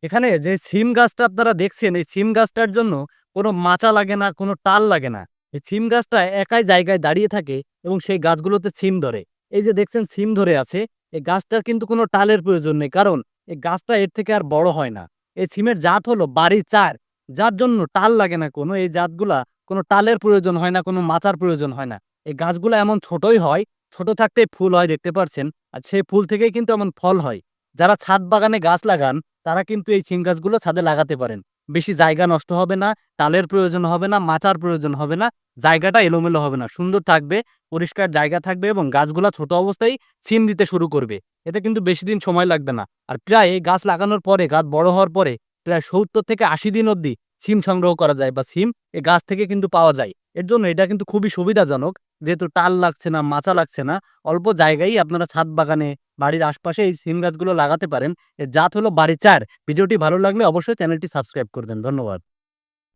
এখানে যে সিম গাছটা আপনারা দেখছেন, এই সিম গাছটার জন্য কোনো মাচা লাগে না, কোনো টাল লাগে না। এই সিম গাছটা একাই জায়গায় দাঁড়িয়ে থাকে এবং সেই গাছগুলোতে সিম ধরে। এই যে দেখছেন সিম ধরে আছে, এই গাছটার কিন্তু কোনো টালের প্রয়োজন নেই। কারণ এই গাছটা এর থেকে আর বড় হয় না। এই সিমের জাত হলো বাড়ি ৪, যার জন্য টাল লাগে না কোনো। এই জাতগুলা কোনো টালের প্রয়োজন হয় না, কোনো মাচার প্রয়োজন হয় না। এই গাছগুলা এমন ছোটই হয়, ছোট থাকতেই ফুল হয় দেখতে পারছেন। আর সেই ফুল থেকেই কিন্তু এমন ফল হয়। যারা ছাদ বাগানে গাছ লাগান তারা কিন্তু এই সিম গাছগুলো ছাদে লাগাতে পারেন। বেশি জায়গা নষ্ট হবে না, টালের প্রয়োজন হবে না, মাচার প্রয়োজন হবে না, জায়গাটা এলোমেলো হবে না। সুন্দর থাকবে, পরিষ্কার জায়গা থাকবে এবং গাছগুলা ছোট অবস্থায় সিম দিতে শুরু করবে। এতে কিন্তু বেশি দিন সময় লাগবে না। আর প্রায় এই গাছ লাগানোর পরে, গাছ বড় হওয়ার পরে প্রায় ৭০ থেকে ৮০ দিন অবধি সিম সংগ্রহ করা যায় বা সিম এই গাছ থেকে কিন্তু পাওয়া যায়। এর জন্য এটা কিন্তু খুবই সুবিধাজনক। যেহেতু টাল লাগছে না, মাচা লাগছে না, অল্প জায়গায়ই আপনারা ছাদ বাগানে, বাড়ির আশপাশে এই সিম গাছগুলো লাগাতে পারেন। এর জাত হলো বাড়ি ৪। ভিডিওটি ভালো লাগলে অবশ্যই চ্যানেলটি সাবস্ক্রাইব করবেন। ধন্যবাদ।